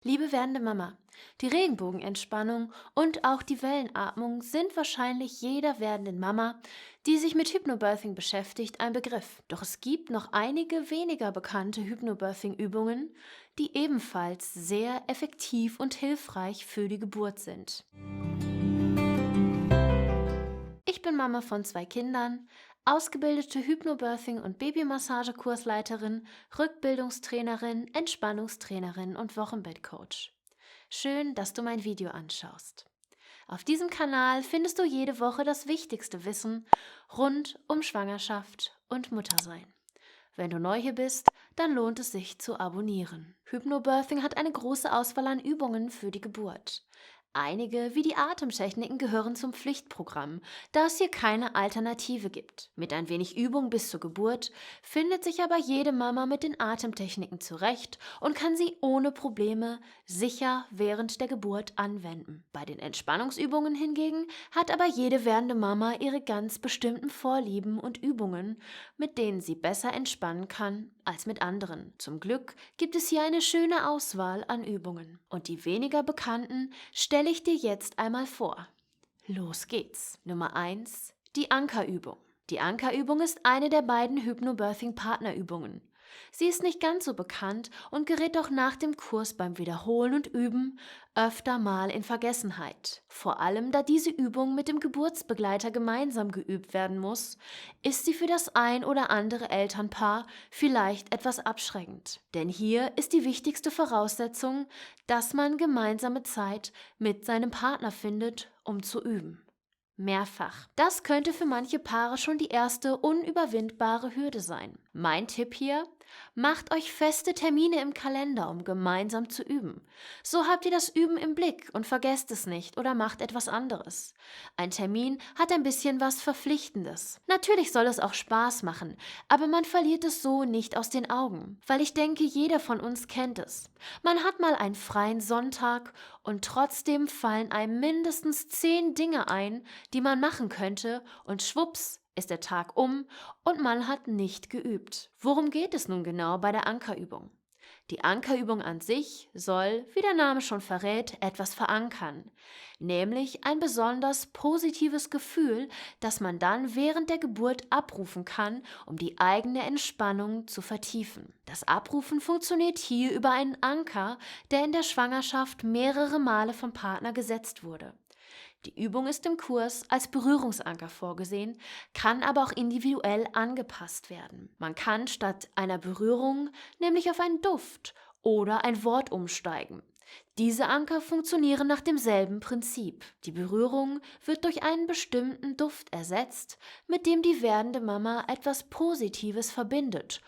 Liebe werdende Mama, die Regenbogenentspannung und auch die Wellenatmung sind wahrscheinlich jeder werdenden Mama, die sich mit Hypnobirthing beschäftigt, ein Begriff. Doch es gibt noch einige weniger bekannte Hypnobirthing-Übungen, die ebenfalls sehr effektiv und hilfreich für die Geburt sind. Ich bin Mama von 2 Kindern, ausgebildete Hypnobirthing- und Babymassagekursleiterin, Rückbildungstrainerin, Entspannungstrainerin und Wochenbettcoach. Schön, dass du mein Video anschaust. Auf diesem Kanal findest du jede Woche das wichtigste Wissen rund um Schwangerschaft und Muttersein. Wenn du neu hier bist, dann lohnt es sich zu abonnieren. Hypnobirthing hat eine große Auswahl an Übungen für die Geburt. Einige, wie die Atemtechniken, gehören zum Pflichtprogramm, da es hier keine Alternative gibt. Mit ein wenig Übung bis zur Geburt findet sich aber jede Mama mit den Atemtechniken zurecht und kann sie ohne Probleme sicher während der Geburt anwenden. Bei den Entspannungsübungen hingegen hat aber jede werdende Mama ihre ganz bestimmten Vorlieben und Übungen, mit denen sie besser entspannen kann als mit anderen. Zum Glück gibt es hier eine schöne Auswahl an Übungen. Und die weniger bekannten stelle ich dir jetzt einmal vor. Los geht's. Nummer 1. Die Ankerübung. Die Ankerübung ist eine der beiden Hypnobirthing-Partnerübungen. Sie ist nicht ganz so bekannt und gerät auch nach dem Kurs beim Wiederholen und Üben öfter mal in Vergessenheit. Vor allem, da diese Übung mit dem Geburtsbegleiter gemeinsam geübt werden muss, ist sie für das ein oder andere Elternpaar vielleicht etwas abschreckend. Denn hier ist die wichtigste Voraussetzung, dass man gemeinsame Zeit mit seinem Partner findet, um zu üben. Mehrfach. Das könnte für manche Paare schon die erste unüberwindbare Hürde sein. Mein Tipp hier: Macht euch feste Termine im Kalender, um gemeinsam zu üben. So habt ihr das Üben im Blick und vergesst es nicht oder macht etwas anderes. Ein Termin hat ein bisschen was Verpflichtendes. Natürlich soll es auch Spaß machen, aber man verliert es so nicht aus den Augen, weil ich denke, jeder von uns kennt es. Man hat mal einen freien Sonntag und trotzdem fallen einem mindestens 10 Dinge ein, die man machen könnte, und schwupps ist der Tag um und man hat nicht geübt. Worum geht es nun genau bei der Ankerübung? Die Ankerübung an sich soll, wie der Name schon verrät, etwas verankern, nämlich ein besonders positives Gefühl, das man dann während der Geburt abrufen kann, um die eigene Entspannung zu vertiefen. Das Abrufen funktioniert hier über einen Anker, der in der Schwangerschaft mehrere Male vom Partner gesetzt wurde. Die Übung ist im Kurs als Berührungsanker vorgesehen, kann aber auch individuell angepasst werden. Man kann statt einer Berührung nämlich auf einen Duft oder ein Wort umsteigen. Diese Anker funktionieren nach demselben Prinzip. Die Berührung wird durch einen bestimmten Duft ersetzt, mit dem die werdende Mama etwas Positives verbindet,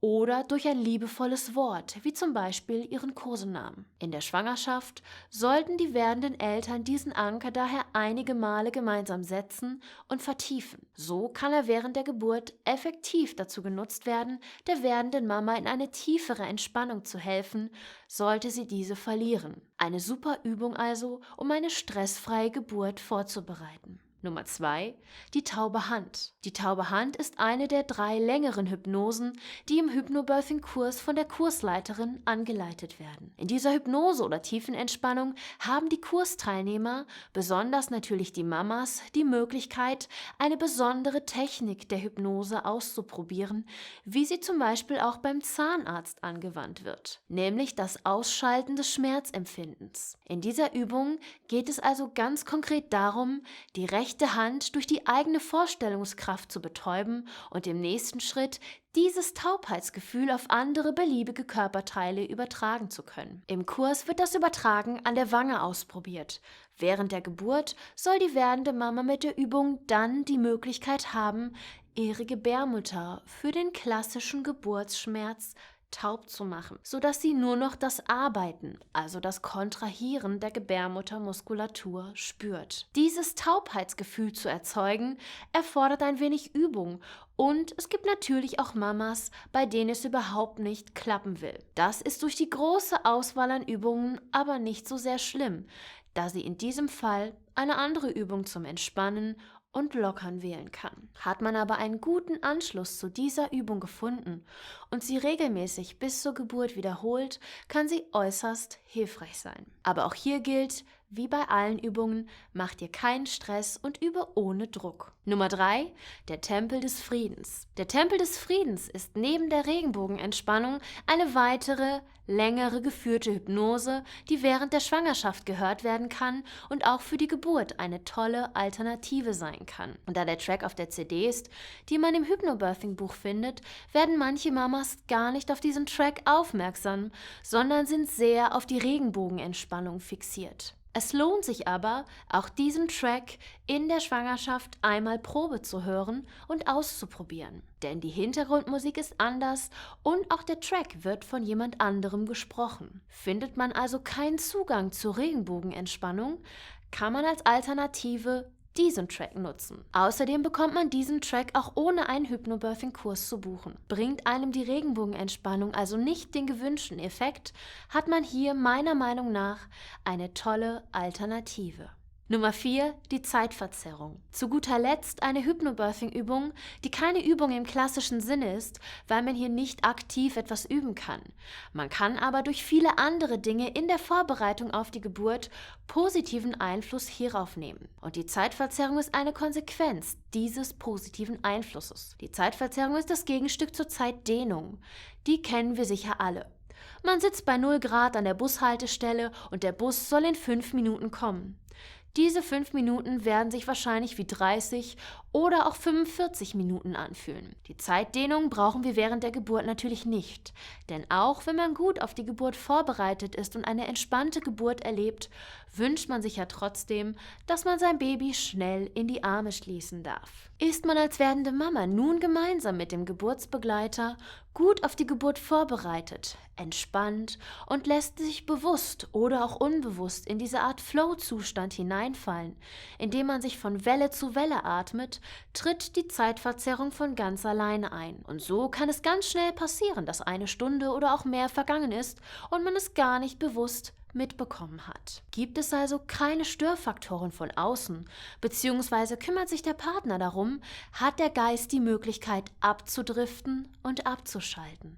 oder durch ein liebevolles Wort, wie zum Beispiel ihren Kosenamen. In der Schwangerschaft sollten die werdenden Eltern diesen Anker daher einige Male gemeinsam setzen und vertiefen. So kann er während der Geburt effektiv dazu genutzt werden, der werdenden Mama in eine tiefere Entspannung zu helfen, sollte sie diese verlieren. Eine super Übung also, um eine stressfreie Geburt vorzubereiten. Nummer 2. Die taube Hand. Die taube Hand ist eine der 3 längeren Hypnosen, die im Hypnobirthing-Kurs von der Kursleiterin angeleitet werden. In dieser Hypnose oder Tiefenentspannung haben die Kursteilnehmer, besonders natürlich die Mamas, die Möglichkeit, eine besondere Technik der Hypnose auszuprobieren, wie sie zum Beispiel auch beim Zahnarzt angewandt wird, nämlich das Ausschalten des Schmerzempfindens. In dieser Übung geht es also ganz konkret darum, die rechte Hand durch die eigene Vorstellungskraft zu betäuben und im nächsten Schritt dieses Taubheitsgefühl auf andere beliebige Körperteile übertragen zu können. Im Kurs wird das Übertragen an der Wange ausprobiert. Während der Geburt soll die werdende Mama mit der Übung dann die Möglichkeit haben, ihre Gebärmutter für den klassischen Geburtsschmerz taub zu machen, sodass sie nur noch das Arbeiten, also das Kontrahieren der Gebärmuttermuskulatur spürt. Dieses Taubheitsgefühl zu erzeugen, erfordert ein wenig Übung, und es gibt natürlich auch Mamas, bei denen es überhaupt nicht klappen will. Das ist durch die große Auswahl an Übungen aber nicht so sehr schlimm, da sie in diesem Fall eine andere Übung zum Entspannen und Lockern wählen kann. Hat man aber einen guten Anschluss zu dieser Übung gefunden und sie regelmäßig bis zur Geburt wiederholt, kann sie äußerst hilfreich sein. Aber auch hier gilt, wie bei allen Übungen, mach dir keinen Stress und übe ohne Druck. Nummer 3, der Tempel des Friedens. Der Tempel des Friedens ist neben der Regenbogenentspannung eine weitere, längere geführte Hypnose, die während der Schwangerschaft gehört werden kann und auch für die Geburt eine tolle Alternative sein kann. Und da der Track auf der CD ist, die man im Hypnobirthing-Buch findet, werden manche Mamas gar nicht auf diesen Track aufmerksam, sondern sind sehr auf die Regenbogenentspannung fixiert. Es lohnt sich aber, auch diesen Track in der Schwangerschaft einmal Probe zu hören und auszuprobieren. Denn die Hintergrundmusik ist anders und auch der Track wird von jemand anderem gesprochen. Findet man also keinen Zugang zur Regenbogenentspannung, kann man als Alternative diesen Track nutzen. Außerdem bekommt man diesen Track auch ohne einen Hypnobirthing-Kurs zu buchen. Bringt einem die Regenbogenentspannung also nicht den gewünschten Effekt, hat man hier meiner Meinung nach eine tolle Alternative. Nummer 4, die Zeitverzerrung. Zu guter Letzt eine Hypnobirthing-Übung, die keine Übung im klassischen Sinne ist, weil man hier nicht aktiv etwas üben kann. Man kann aber durch viele andere Dinge in der Vorbereitung auf die Geburt positiven Einfluss hierauf nehmen. Und die Zeitverzerrung ist eine Konsequenz dieses positiven Einflusses. Die Zeitverzerrung ist das Gegenstück zur Zeitdehnung. Die kennen wir sicher alle. Man sitzt bei 0 Grad an der Bushaltestelle und der Bus soll in 5 Minuten kommen. Diese 5 Minuten werden sich wahrscheinlich wie 30 oder auch 45 Minuten anfühlen. Die Zeitdehnung brauchen wir während der Geburt natürlich nicht, denn auch wenn man gut auf die Geburt vorbereitet ist und eine entspannte Geburt erlebt, wünscht man sich ja trotzdem, dass man sein Baby schnell in die Arme schließen darf. Ist man als werdende Mama nun gemeinsam mit dem Geburtsbegleiter gut auf die Geburt vorbereitet, entspannt und lässt sich bewusst oder auch unbewusst in diese Art Flow-Zustand hineinfallen, indem man sich von Welle zu Welle atmet, tritt die Zeitverzerrung von ganz alleine ein. Und so kann es ganz schnell passieren, dass eine Stunde oder auch mehr vergangen ist und man es gar nicht bewusst mitbekommen hat. Gibt es also keine Störfaktoren von außen, beziehungsweise kümmert sich der Partner darum, hat der Geist die Möglichkeit abzudriften und abzuschalten.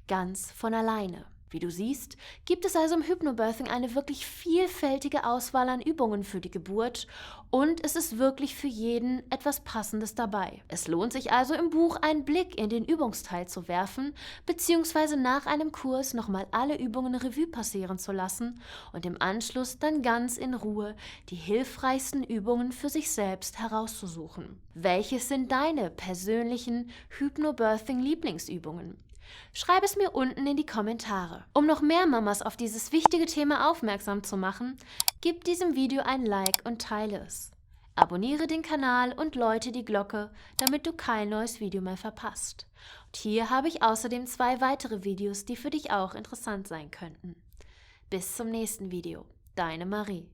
Ganz von alleine. Wie du siehst, gibt es also im Hypnobirthing eine wirklich vielfältige Auswahl an Übungen für die Geburt und es ist wirklich für jeden etwas Passendes dabei. Es lohnt sich also im Buch einen Blick in den Übungsteil zu werfen, beziehungsweise nach einem Kurs nochmal alle Übungen Revue passieren zu lassen und im Anschluss dann ganz in Ruhe die hilfreichsten Übungen für sich selbst herauszusuchen. Welches sind deine persönlichen Hypnobirthing-Lieblingsübungen? Schreib es mir unten in die Kommentare. Um noch mehr Mamas auf dieses wichtige Thema aufmerksam zu machen, gib diesem Video ein Like und teile es. Abonniere den Kanal und läute die Glocke, damit du kein neues Video mehr verpasst. Und hier habe ich außerdem 2 weitere Videos, die für dich auch interessant sein könnten. Bis zum nächsten Video. Deine Marie.